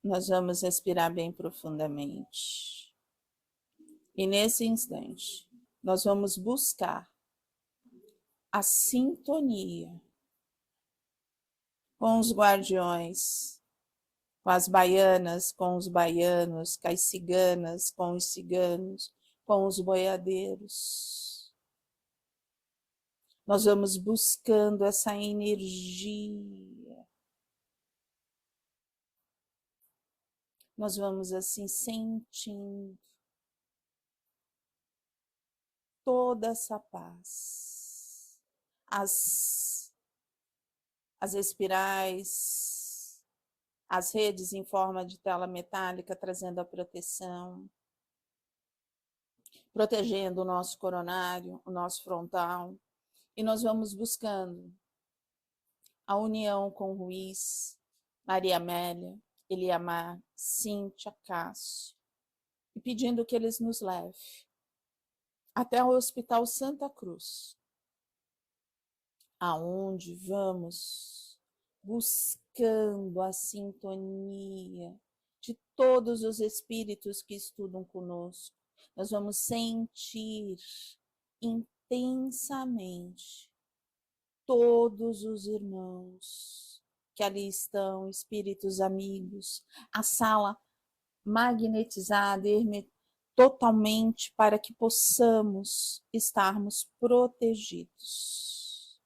Nós vamos respirar bem profundamente. E nesse instante, nós vamos buscar a sintonia com os guardiões, com as baianas, com os baianos, com as ciganas, com os ciganos, com os boiadeiros. Nós vamos buscando essa energia. Nós vamos assim sentindo toda essa paz. As espirais, as redes em forma de tela metálica trazendo a proteção, protegendo o nosso coronário, o nosso frontal. E nós vamos buscando a união com Ruiz, Maria Amélia, Eliamar, Cíntia, Cássio, e pedindo que eles nos levem até o Hospital Santa Cruz, aonde vamos buscando a sintonia de todos os espíritos que estudam conosco. Nós vamos sentir intensamente todos os irmãos que ali estão, espíritos amigos, a sala magnetizada, totalmente para que possamos estarmos protegidos.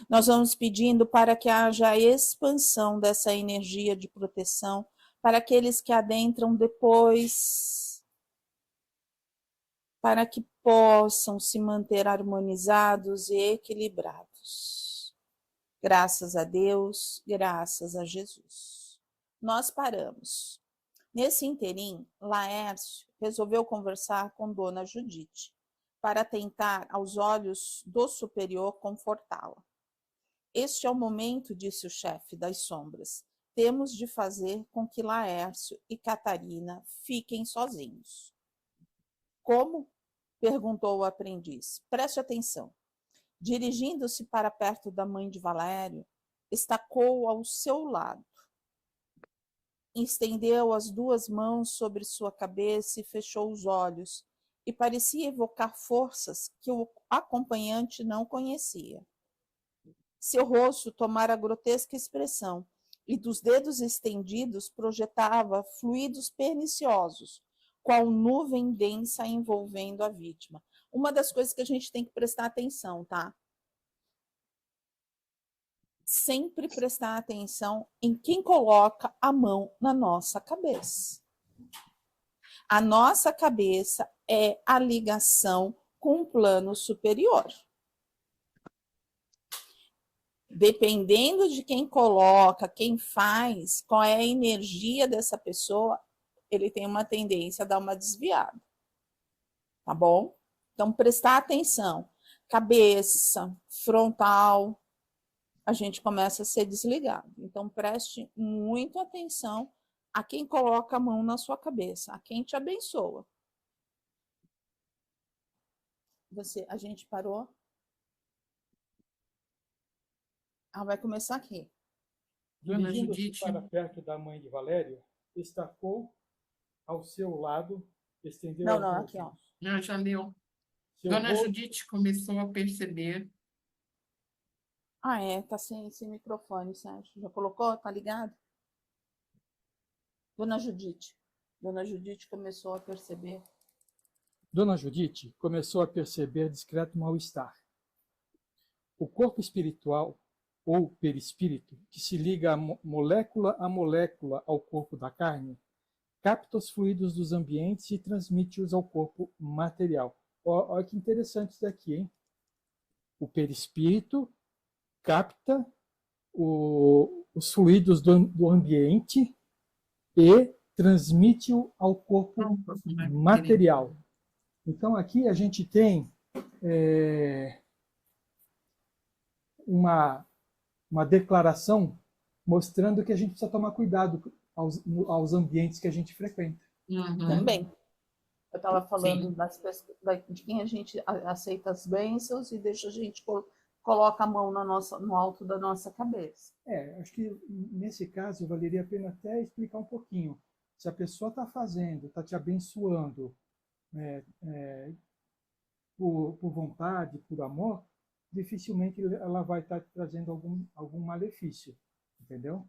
Nós vamos pedindo para que haja a expansão dessa energia de proteção para aqueles que adentram depois, para que possam se manter harmonizados e equilibrados. Graças a Deus, graças a Jesus. Nós paramos. Nesse interim, Laércio resolveu conversar com Dona Judite para tentar, aos olhos do superior, confortá-la. Este é o momento, disse o chefe das sombras. Temos de fazer com que Laércio e Catarina fiquem sozinhos. Como? Perguntou o aprendiz. Preste atenção. Dirigindo-se para perto da mãe de Valério, estacou ao seu lado. Estendeu as duas mãos sobre sua cabeça e fechou os olhos, e parecia evocar forças que o acompanhante não conhecia. Seu rosto tomara grotesca expressão, e dos dedos estendidos projetava fluidos perniciosos, qual nuvem densa envolvendo a vítima. Uma das coisas que a gente tem que prestar atenção, tá? Sempre prestar atenção em quem coloca a mão na nossa cabeça. A nossa cabeça é a ligação com o plano superior. Dependendo de quem coloca, quem faz, qual é a energia dessa pessoa, ele tem uma tendência a dar uma desviada. Tá bom? Então, prestar atenção. Cabeça, frontal, a gente começa a ser desligado. Então, preste muita atenção a quem coloca a mão na sua cabeça, a quem te abençoa. A gente parou? Vai começar aqui. Dirigindo-se para perto da mãe de Valério, estacou ao seu lado, estendeu as mãos. Aqui, ó. Não, já leu. Dona Judite começou a perceber. Tá sem microfone, Sérgio. Já colocou? Tá ligado? Dona Judite. Dona Judite começou a perceber. Dona Judite começou a perceber discreto mal-estar. O corpo espiritual, ou perispírito, que se liga molécula a molécula ao corpo da carne, capta os fluidos dos ambientes e transmite-os ao corpo material. Olha que interessante isso daqui, hein? O perispírito capta os fluidos do ambiente e transmite-o ao corpo material. Então, aqui a gente tem uma declaração mostrando que a gente precisa tomar cuidado aos ambientes que a gente frequenta. Também. Eu estava falando de quem a gente aceita as bênçãos e deixa a gente coloca a mão no alto da nossa cabeça. Acho que nesse caso valeria a pena até explicar um pouquinho. Se a pessoa está fazendo, está te abençoando por vontade, por amor, dificilmente ela vai estar te trazendo algum malefício, entendeu?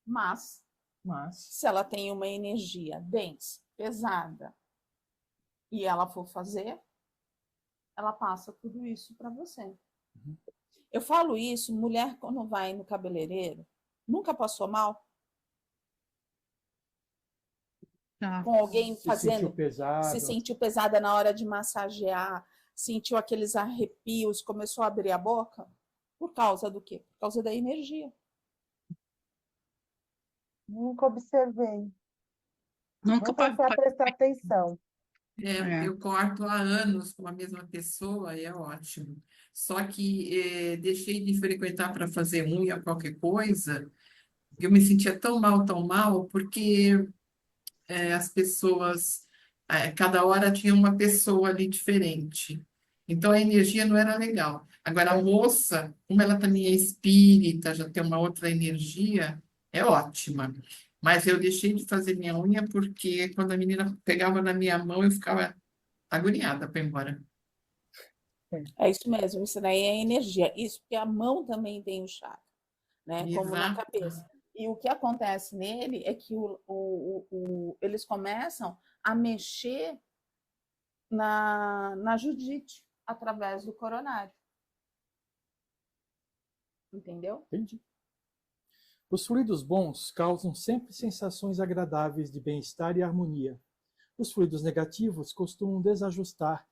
Mas, se ela tem uma energia densa, pesada, e ela for fazer, ela passa tudo isso para você. Uhum. Eu falo isso, mulher quando vai no cabeleireiro, nunca passou mal? Com alguém fazendo, se sentiu pesada na hora de massagear, sentiu aqueles arrepios, começou a abrir a boca? Por causa do quê? Por causa da energia. Nunca observei. Nunca Nunca a prestar atenção. Eu corto há anos com a mesma pessoa e é ótimo. Só que deixei de frequentar para fazer unha, qualquer coisa. Eu me sentia tão mal, porque as pessoas, cada hora tinha uma pessoa ali diferente. Então a energia não era legal. Agora a moça, como ela também é espírita, já tem uma outra energia, é ótima. Mas eu deixei de fazer minha unha porque quando a menina pegava na minha mão, eu ficava agoniada para ir embora. É isso mesmo, isso daí é energia. Isso porque a mão também tem o chakra, né? Como na Exato. cabeça. E o que acontece nele é que eles começam a mexer na Judite através do coronário. Entendeu? Entendi. Os fluidos bons causam sempre sensações agradáveis de bem-estar e harmonia. Os fluidos negativos costumam desajustar,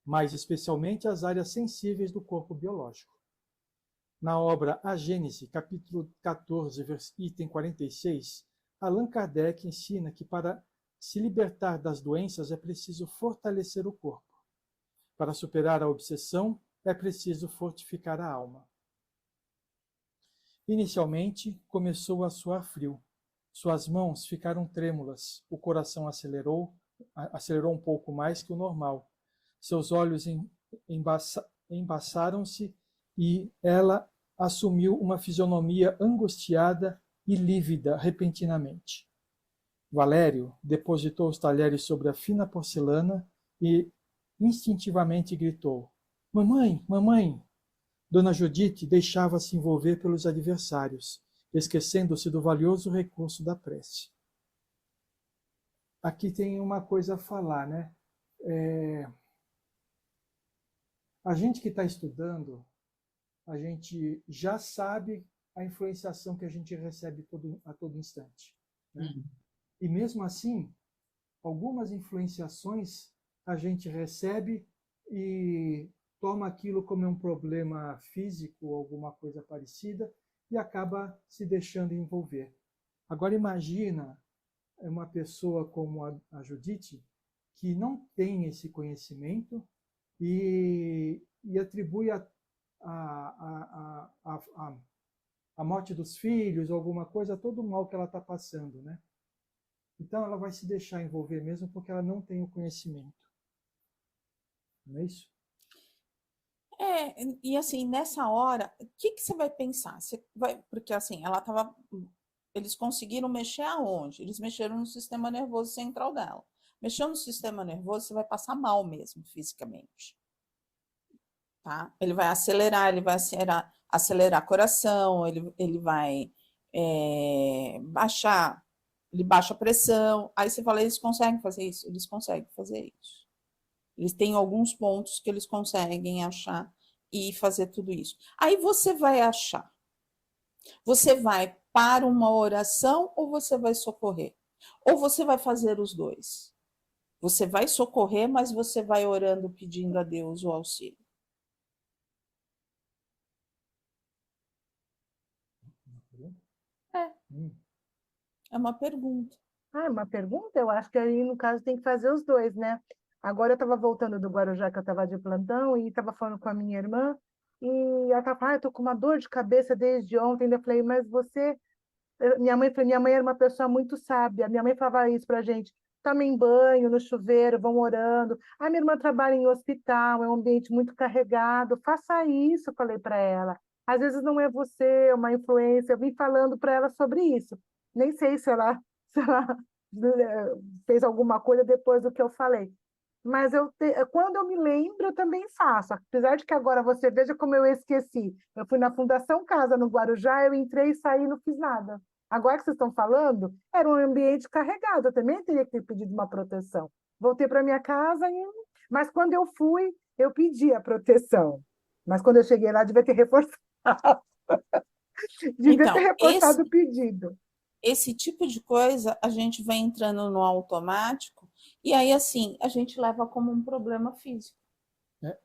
mais especialmente as áreas sensíveis do corpo biológico. Na obra A Gênese, capítulo 14, item 46, Allan Kardec ensina que para se libertar das doenças é preciso fortalecer o corpo. Para superar a obsessão, é preciso fortificar a alma. Inicialmente, começou a suar frio. Suas mãos ficaram trêmulas, o coração acelerou um pouco mais que o normal. Seus olhos embaçaram-se e ela assumiu uma fisionomia angustiada e lívida repentinamente. Valério depositou os talheres sobre a fina porcelana e instintivamente gritou: "Mamãe, mamãe!" Dona Judite deixava-se envolver pelos adversários, esquecendo-se do valioso recurso da prece. Aqui tem uma coisa a falar, né? A gente que está estudando, a gente já sabe a influenciação que a gente recebe a todo instante, né? E mesmo assim, algumas influenciações a gente recebe e toma aquilo como um problema físico ou alguma coisa parecida e acaba se deixando envolver. Agora imagina uma pessoa como a Judite, que não tem esse conhecimento e atribui a morte dos filhos, alguma coisa, a todo o mal que ela está passando, né? Então ela vai se deixar envolver mesmo porque ela não tem o conhecimento. Não é isso? E assim, nessa hora, o que você vai pensar? Porque assim, eles conseguiram mexer aonde? Eles mexeram no sistema nervoso central dela. Mexeu no sistema nervoso, você vai passar mal mesmo, fisicamente. Tá? Ele vai acelerar coração, ele vai baixar, ele baixa a pressão. Aí você fala, eles conseguem fazer isso? Eles conseguem fazer isso. Eles têm alguns pontos que eles conseguem achar e fazer tudo isso. Aí você vai achar. Você vai para uma oração ou você vai socorrer? Ou você vai fazer os dois? Você vai socorrer, mas você vai orando, pedindo a Deus o auxílio. É uma pergunta. Ah, é uma pergunta? Eu acho que aí, no caso, tem que fazer os dois, né? Agora eu estava voltando do Guarujá, que eu estava de plantão, e estava falando com a minha irmã, e ela estava falando, eu estou com uma dor de cabeça desde ontem. Eu falei, mas você... Minha mãe era uma pessoa muito sábia. Minha mãe falava isso para a gente. tomem banho no chuveiro, vão orando. A minha irmã trabalha em hospital, é um ambiente muito carregado. Faça isso, falei para ela. Às vezes não é você, é uma influência. Eu vim falando para ela sobre isso. Nem sei se ela, se ela fez alguma coisa depois do que eu falei. Mas quando eu me lembro, eu também faço. Apesar de que agora você veja como eu esqueci. Eu fui na Fundação Casa, no Guarujá, eu entrei e saí e não fiz nada. Agora que vocês estão falando, era um ambiente carregado. Eu também teria que ter pedido uma proteção. Voltei para minha casa, mas quando eu fui, eu pedi a proteção. Mas quando eu cheguei lá, devia ter reforçado. Devia ter Então, reforçado o pedido. esse tipo de coisa a gente vai entrando no automático e aí assim a gente leva como um problema físico. É.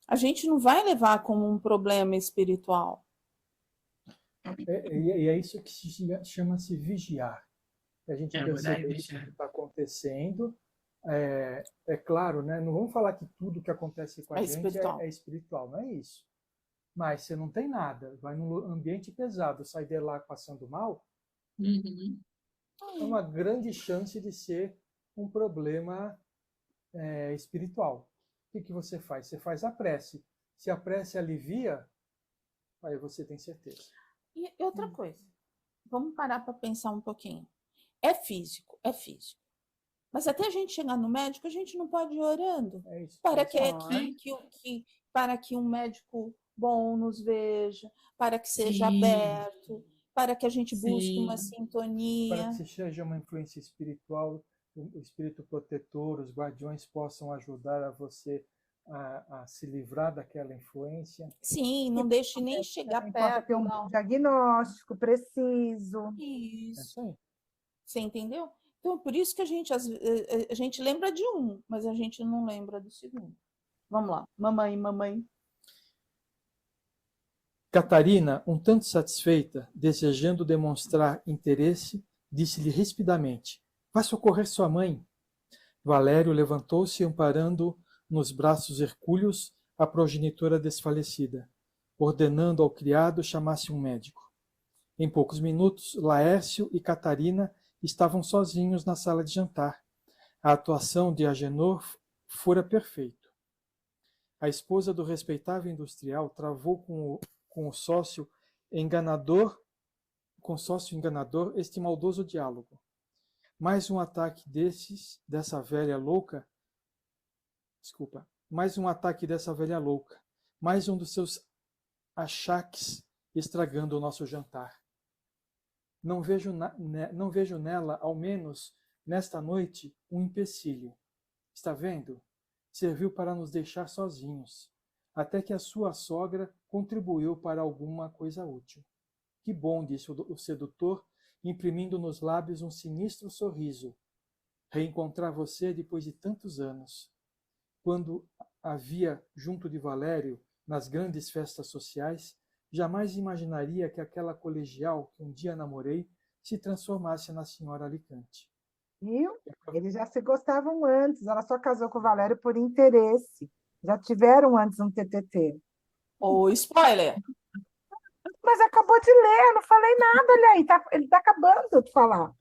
A gente não vai levar como um problema espiritual. E é isso que chama-se vigiar. A gente É, percebe o que vigiar. está acontecendo. É claro, né? Não vamos falar que tudo que acontece com a gente Espiritual. é espiritual, não é isso. Mas você não tem nada, vai num ambiente pesado, sai de lá passando mal, Uhum. é uma grande chance de ser um problema espiritual. O que você faz? Você faz a prece. Se a prece alivia, aí você tem certeza. E outra coisa, vamos parar para pensar um pouquinho. É físico, é físico. Mas até a gente chegar no médico, a gente não pode ir orando. É isso. Para para que um médico bom nos veja, para que seja Sim, aberto, para que a gente busque uma sim. Para sintonia. que seja uma influência espiritual, o espírito protetor, os guardiões possam ajudar a você a se livrar daquela influência. Sim, não deixe nem chegar Também possa ter perto, um não. diagnóstico preciso. É Isso. isso aí. Você entendeu? Então, por isso que a gente lembra de um, mas a gente não lembra do segundo. Vamos lá. Mamãe. Catarina, um tanto satisfeita, desejando demonstrar interesse, disse-lhe rispidamente: "Vá socorrer sua mãe." Valério levantou-se, amparando nos braços hercúleos a progenitora desfalecida, ordenando ao criado chamasse um médico. Em poucos minutos, Laércio e Catarina estavam sozinhos na sala de jantar. A atuação de Agenor fora perfeita. A esposa do respeitável industrial travou com o sócio enganador este maldoso diálogo. Mais um ataque dessa velha louca. Mais um ataque dessa velha louca. Mais um dos seus achaques estragando o nosso jantar. Não vejo nela, ao menos nesta noite, um empecilho. Está vendo? Serviu para nos deixar sozinhos, até que a sua sogra contribuiu para alguma coisa útil. Que bom, disse o sedutor, imprimindo nos lábios um sinistro sorriso. Reencontrar você depois de tantos anos. Quando havia junto de Valério, nas grandes festas sociais, jamais imaginaria que aquela colegial que um dia namorei se transformasse na senhora Alicante. Viu? Eles já se gostavam antes, ela só casou com o Valério por interesse. Já tiveram antes um TTT. Ô, spoiler! Mas acabou de ler, eu não falei nada, olha aí, ele está acabando de falar.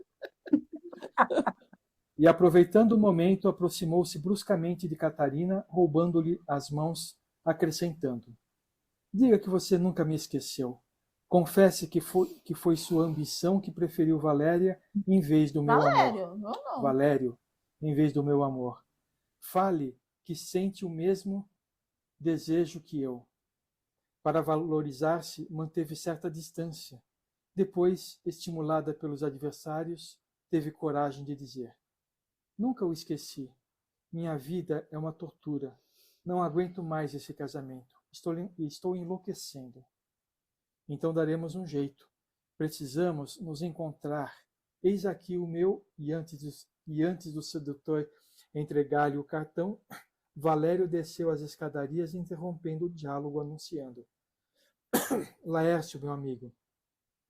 E, aproveitando o momento, aproximou-se bruscamente de Catarina, roubando-lhe as mãos, acrescentando: "Diga que você nunca me esqueceu. Confesse que foi sua ambição que preferiu Valéria em vez do meu Valério, amor. não. Valério, em vez do meu amor. Fale que sente o mesmo desejo que eu." Para valorizar-se, manteve certa distância. Depois, estimulada pelos adversários, teve coragem de dizer: "Nunca o esqueci. Minha vida é uma tortura. Não aguento mais esse casamento. Estou enlouquecendo." Então daremos um jeito. Precisamos nos encontrar. Eis aqui o meu. E antes do sedutor entregar-lhe o cartão, Valério desceu as escadarias, interrompendo o diálogo, anunciando: "Laércio, meu amigo,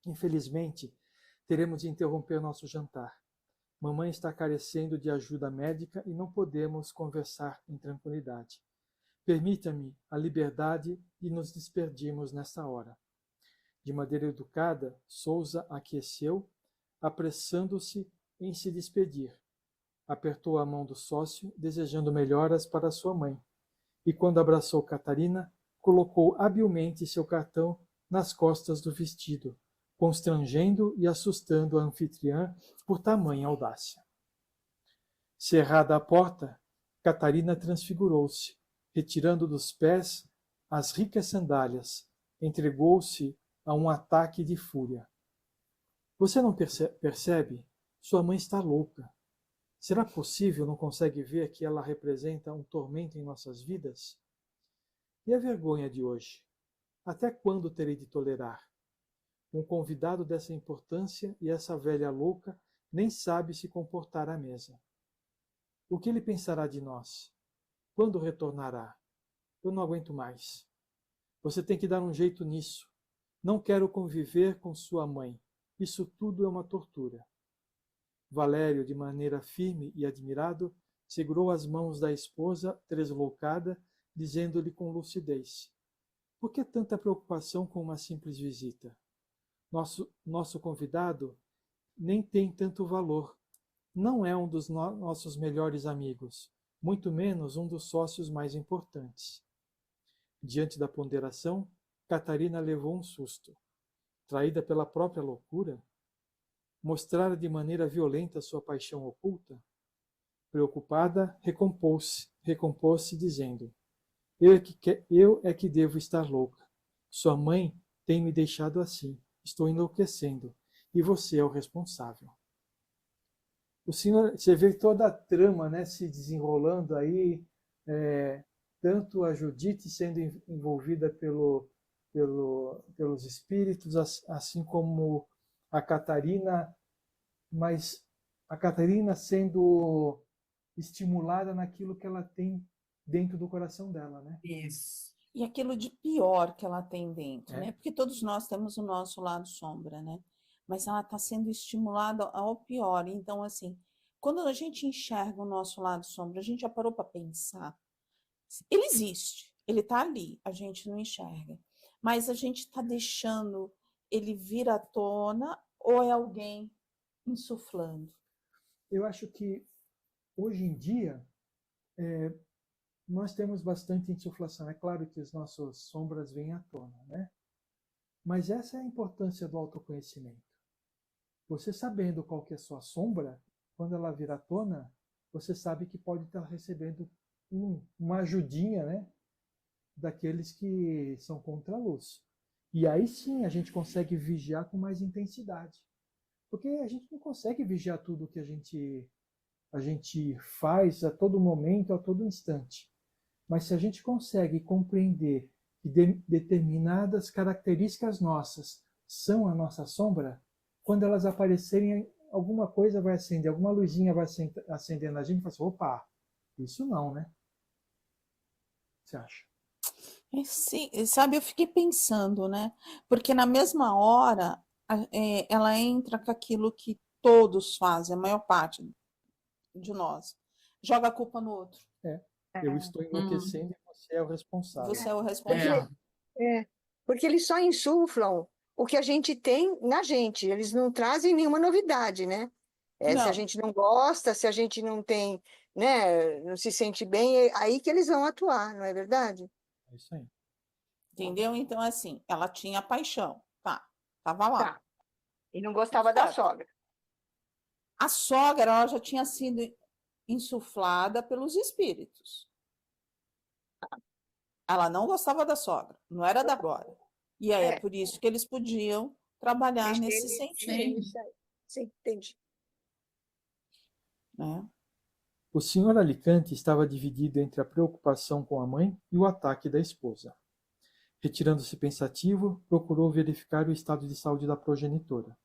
infelizmente teremos de interromper nosso jantar. Mamãe está carecendo de ajuda médica e não podemos conversar em tranquilidade. Permita-me a liberdade de nos despedirmos nesta hora." De maneira educada, Sousa aqueceu, apressando-se em se despedir. apertou a mão do sócio, desejando melhoras para sua mãe, e quando abraçou Catarina, colocou habilmente seu cartão nas costas do vestido, constrangendo e assustando a anfitriã por tamanha audácia. Cerrada a porta, Catarina transfigurou-se, retirando dos pés as ricas sandálias, entregou-se a um ataque de fúria. Você não percebe? Sua mãe está louca. Será possível não consegue ver que ela representa um tormento em nossas vidas? E a vergonha de hoje? Até quando terei de tolerar? Um convidado dessa importância e essa velha louca nem sabe se comportar à mesa. O que ele pensará de nós? Quando retornará? Eu não aguento mais. Você tem que dar um jeito nisso. Não quero conviver com sua mãe. Isso tudo é uma tortura. Valério, de maneira firme e admirado, segurou as mãos da esposa, tresloucada, dizendo-lhe com lucidez: por que tanta preocupação com uma simples visita? Nosso convidado nem tem tanto valor. Não é um dos nossos melhores amigos, muito menos um dos sócios mais importantes. Diante da ponderação, Catarina levou um susto. Traída pela própria loucura? Mostrara de maneira violenta sua paixão oculta? Preocupada, recompôs-se dizendo: eu é que devo estar louca. Sua mãe tem me deixado assim. Estou enlouquecendo. E você é o responsável. O senhor, você vê toda a trama, né, se desenrolando aí, tanto a Judite sendo envolvida pelos espíritos, assim como a Catarina, mas a Catarina sendo estimulada naquilo que ela tem dentro do coração dela, né? Isso. E aquilo de pior que ela tem dentro, É. né? Porque todos nós temos o nosso lado sombra, né? Mas ela está sendo estimulada ao pior. Então, assim, quando a gente enxerga o nosso lado sombra, a gente já parou para pensar. Ele existe, ele está ali, a gente não enxerga. Mas a gente está deixando ele vir à tona ou é alguém insuflando? Eu acho que hoje em dia nós temos bastante insuflação. É claro que as nossas sombras vêm à tona, né? Mas essa é a importância do autoconhecimento. Você sabendo qual que é a sua sombra, quando ela vir à tona, você sabe que pode estar recebendo uma ajudinha, né, daqueles que são contra a luz. E aí sim a gente consegue vigiar com mais intensidade. Porque a gente não consegue vigiar tudo que a gente faz a todo momento, a todo instante. Mas se a gente consegue compreender que determinadas características nossas são a nossa sombra, quando elas aparecerem, alguma coisa vai acender, alguma luzinha vai acender na gente e fala assim, opa, isso não, né? O que você acha? Sim, sabe, eu fiquei pensando, né? Porque na mesma hora ela entra com aquilo que todos fazem, a maior parte de nós. Joga a culpa no outro. Eu estou enlouquecendo e você é o responsável. Você é o É. responsável. Porque eles só insuflam o que a gente tem na gente, eles não trazem nenhuma novidade, né? Se a Não. gente não gosta, se a gente não tem, né, não se sente bem, é aí que eles vão atuar, não é verdade? É isso aí. Entendeu? Então, assim, ela tinha paixão. Tá, tava lá. Tá. E não gostava da Certo. sogra. A sogra, ela já tinha sido insuflada pelos espíritos. Ela não gostava da sogra, não era da agora. E aí é por isso que eles podiam trabalhar nesse sentido, Isso aí. Sim, entendi. né? O Sr. Alicante estava dividido entre a preocupação com a mãe e o ataque da esposa. Retirando-se pensativo, procurou verificar o estado de saúde da progenitora.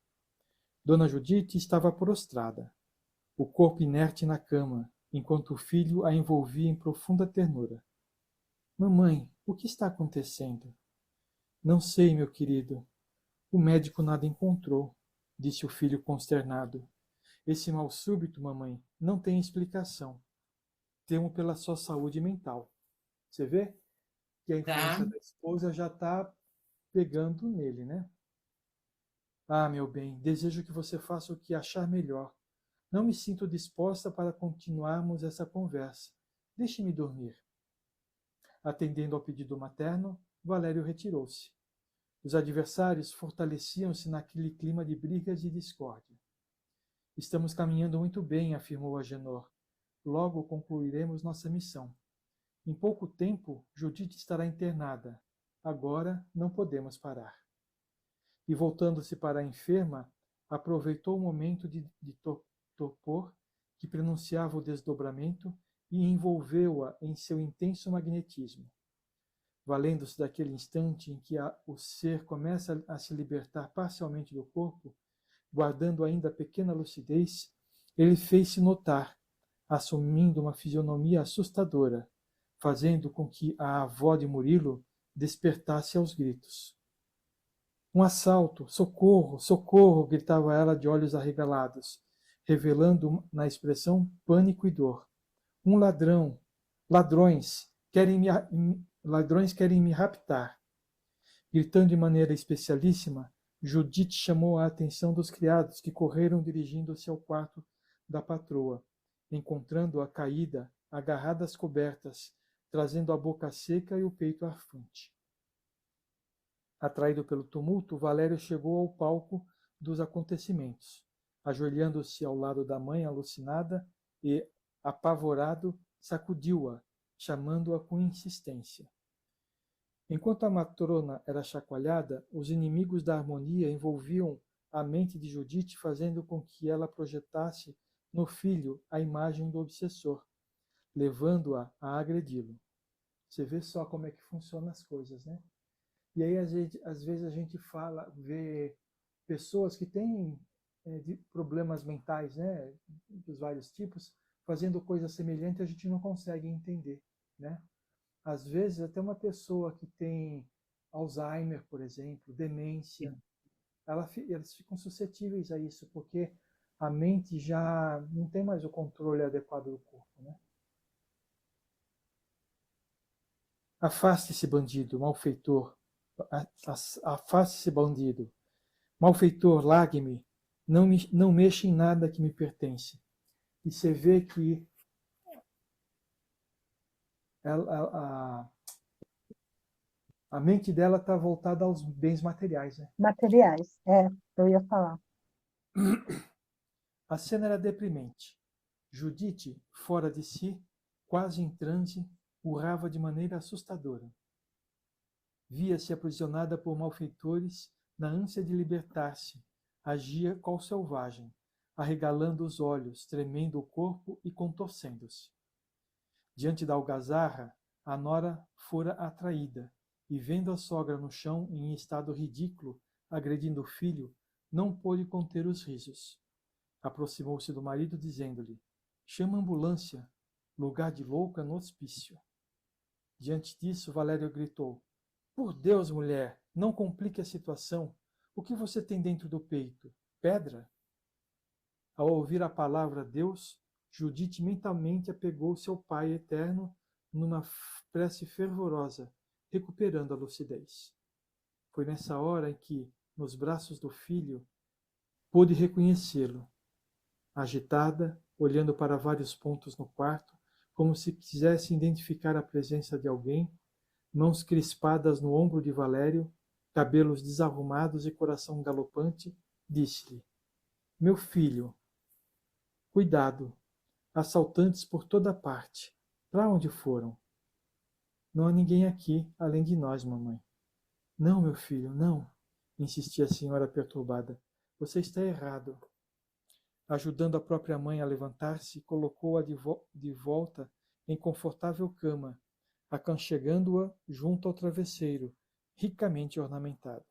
Dona Judite estava prostrada, o corpo inerte na cama, enquanto o filho a envolvia em profunda ternura. Mamãe, o que está acontecendo? Não sei, meu querido. O médico nada encontrou, disse o filho consternado. Esse mal súbito, mamãe, não tem explicação. Temo pela sua saúde mental. Você vê que a influência da esposa já está pegando nele, né? Ah, meu bem, desejo que você faça o que achar melhor. Não me sinto disposta para continuarmos essa conversa. Deixe-me dormir. Atendendo ao pedido materno, Valério retirou-se. Os adversários fortaleciam-se naquele clima de brigas e discórdia. Estamos caminhando muito bem, afirmou Agenor. Logo concluiremos nossa missão. Em pouco tempo, Judite estará internada. Agora não podemos parar. E voltando-se para a enferma, aproveitou o momento de torpor que pronunciava o desdobramento e envolveu-a em seu intenso magnetismo. Valendo-se daquele instante em que o ser começa a se libertar parcialmente do corpo, guardando ainda pequena lucidez, ele fez-se notar, assumindo uma fisionomia assustadora, fazendo com que a avó de Murilo despertasse aos gritos. Um assalto! Socorro! Socorro! Gritava ela de olhos arregalados, revelando na expressão pânico e dor. Um ladrão! Ladrões! Ladrões querem me raptar. Gritando de maneira especialíssima, Judite chamou a atenção dos criados que correram dirigindo-se ao quarto da patroa, encontrando-a caída, agarrada às cobertas, trazendo a boca seca e o peito arfante. Atraído pelo tumulto, Valério chegou ao palco dos acontecimentos, ajoelhando-se ao lado da mãe alucinada e, apavorado, sacudiu-a, chamando-a com insistência. Enquanto a matrona era chacoalhada, os inimigos da harmonia envolviam a mente de Judite, fazendo com que ela projetasse no filho a imagem do obsessor, levando-a a agredi-lo. Você vê só como é que funcionam as coisas, né? E aí, às vezes, a gente vê pessoas que têm problemas mentais, né, dos vários tipos, fazendo coisas semelhantes, a gente não consegue entender, né? Às vezes, até uma pessoa que tem Alzheimer, por exemplo, demência, elas ficam suscetíveis a isso, porque a mente já não tem mais o controle adequado do corpo, né? Afaste-se, bandido, malfeitor. Afaste-se, bandido. Malfeitor, largue-me. Não mexa em nada que me pertence. E você vê que a mente dela está voltada aos bens materiais, né? Materiais, eu ia falar. A cena era deprimente. Judite, fora de si, quase em transe, urrava de maneira assustadora. Via-se aprisionada por malfeitores na ânsia de libertar-se. Agia qual selvagem, arregalando os olhos, tremendo o corpo e contorcendo-se. Diante da algazarra, a nora fora atraída, e vendo a sogra no chão em estado ridículo, agredindo o filho, não pôde conter os risos. Aproximou-se do marido, dizendo-lhe: chama a ambulância, lugar de louco é no hospício. Diante disso, Valério gritou: por Deus, mulher, não complique a situação. O que você tem dentro do peito? Pedra? Ao ouvir a palavra Deus, Judite mentalmente apegou-se ao Pai eterno numa prece fervorosa, recuperando a lucidez. Foi nessa hora em que, nos braços do filho, pôde reconhecê-lo. Agitada, olhando para vários pontos no quarto, como se quisesse identificar a presença de alguém, mãos crispadas no ombro de Valério, cabelos desarrumados e coração galopante, disse-lhe: meu filho, cuidado, assaltantes por toda parte. Para onde foram? Não há ninguém aqui, além de nós, mamãe. Não, meu filho, não, insistia a senhora perturbada. Você está errado. Ajudando a própria mãe a levantar-se, colocou-a de volta em confortável cama, aconchegando-a junto ao travesseiro, ricamente ornamentado.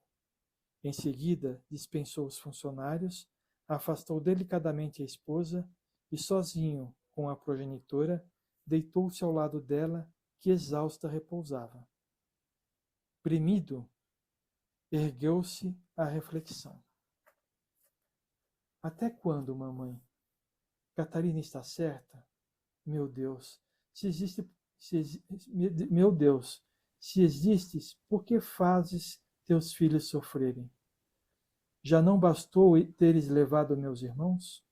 Em seguida, dispensou os funcionários, afastou delicadamente a esposa e, sozinho com a progenitora, deitou-se ao lado dela, que exausta repousava. Primido, ergueu-se à reflexão. Até quando, mamãe? Catarina está certa? Meu Deus, meu Deus, se existes, por que fazes teus filhos sofrerem? Já não bastou teres levado meus irmãos?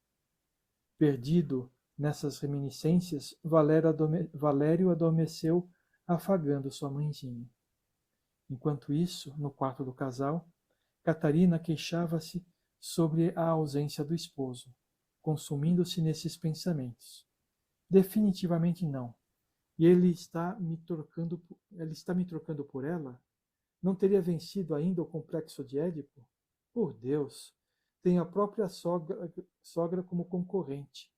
Perdido nessas reminiscências, Valério adormeceu afagando sua mãezinha. Enquanto isso, no quarto do casal, Catarina queixava-se sobre a ausência do esposo, consumindo-se nesses pensamentos. Definitivamente não. E ele está me trocando por ela? Não teria vencido ainda o complexo de Édipo? Por Deus, tenho a própria sogra como concorrente.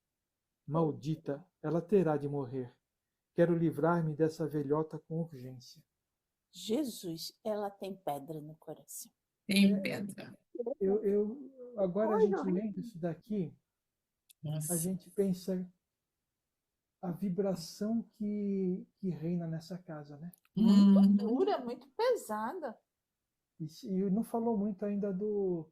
Maldita, ela terá de morrer. Quero livrar-me dessa velhota com urgência. Jesus, ela tem pedra no coração. Tem pedra. Agora a gente lendo isso daqui, a Nossa. gente pensa a vibração que reina nessa casa, né? Muito dura, muito pesada. E não falou muito ainda do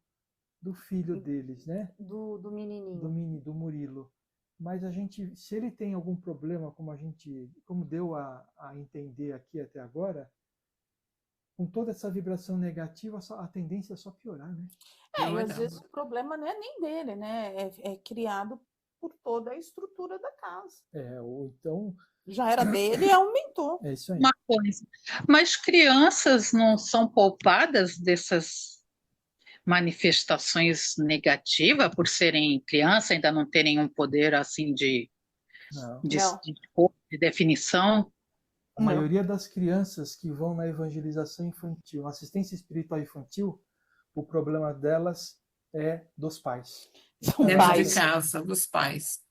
filho deles, né? Do menininho. Do Murilo. Mas a gente, se ele tem algum problema, como deu a entender aqui até agora, com toda essa vibração negativa, a tendência é só piorar, né? E às vezes o problema não é nem dele, né? É criado por toda a estrutura da casa. Ou então... Já era dele e aumentou. É isso aí. Uma coisa. Mas crianças não são poupadas dessas manifestações negativas por serem criança, ainda não terem um poder assim de definição? A maioria das crianças que vão na evangelização infantil, na assistência espiritual infantil, o problema delas é dos pais. São Dentro pais. de casa, dos pais.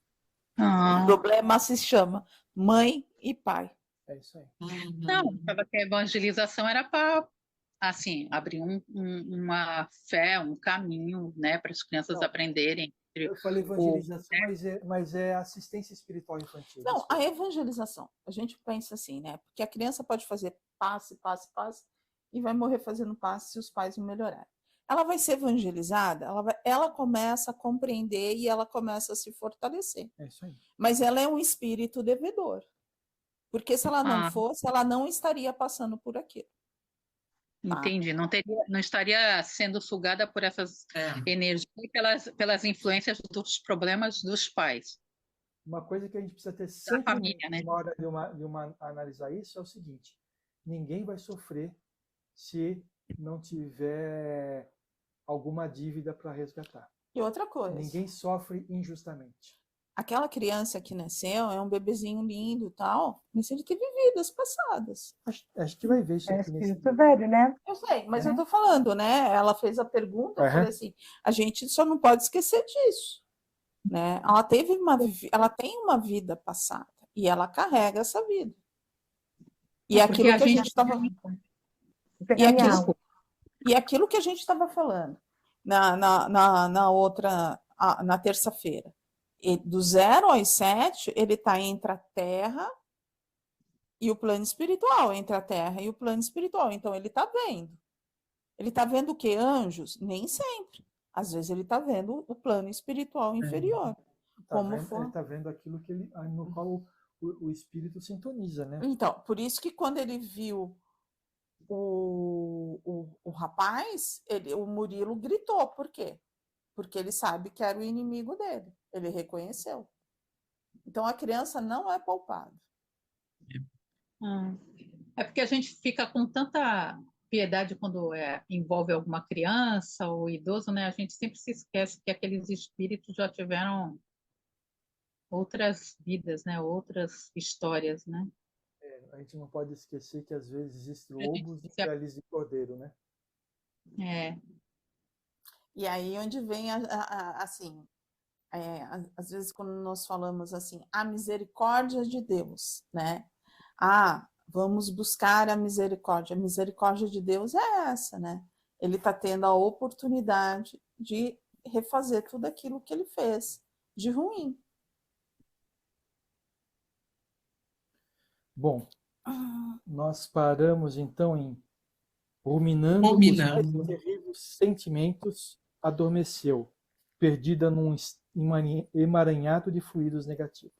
O problema se chama mãe e pai. É isso aí. Não, achava que a evangelização era para assim, abrir uma fé, um caminho, né, para as crianças aprenderem. Eu falei evangelização, mas é assistência espiritual infantil. Não, a evangelização, a gente pensa assim, né? Porque a criança pode fazer passe, e vai morrer fazendo passe se os pais não melhorarem. Ela vai ser evangelizada, ela começa a compreender e ela começa a se fortalecer. É isso aí. Mas ela é um espírito devedor. Porque se ela não fosse, ela não estaria passando por aquilo. Entendi, não estaria sendo sugada por essas energias pelas influências dos problemas dos pais. Uma coisa que a gente precisa ter sempre família, né? na hora de analisar isso é o seguinte: ninguém vai sofrer se não tiver alguma dívida para resgatar. E outra coisa. Ninguém sofre injustamente. Aquela criança que nasceu é um bebezinho lindo e tal, mas ele teve vidas passadas. A gente vai ver isso aqui nesse espírito velho, né? Eu sei, mas eu tô falando, né? Ela fez a pergunta, eu falei assim, a gente só não pode esquecer disso, né? Ela tem uma vida passada e ela carrega essa vida. E aquilo que a gente estava e aquilo que a gente estava falando na outra, na terça-feira. Do 0 aos 7, ele está entre a Terra e o plano espiritual, entre a Terra e o plano espiritual. Então, ele está vendo. Ele está vendo o quê? Anjos? Nem sempre. Às vezes, ele está vendo o plano espiritual inferior. Ele está vendo aquilo no qual o espírito sintoniza, né? Então, por isso que quando ele viu o rapaz, o Murilo gritou. Por quê? Porque ele sabe que era o inimigo dele. Ele reconheceu. Então, a criança não é poupada. É porque a gente fica com tanta piedade quando envolve alguma criança ou idoso, né? A gente sempre se esquece que aqueles espíritos já tiveram outras vidas, né? Outras histórias, né? A gente não pode esquecer que às vezes existem lobos e peles de cordeiro, né? E aí onde vem assim, às vezes quando nós falamos assim, a misericórdia de Deus, né? Vamos buscar a misericórdia. A misericórdia de Deus é essa, né? Ele está tendo a oportunidade de refazer tudo aquilo que ele fez de ruim. Bom, nós paramos então em ruminando os mais terríveis sentimentos, adormeceu, perdida num emaranhado de fluidos negativos.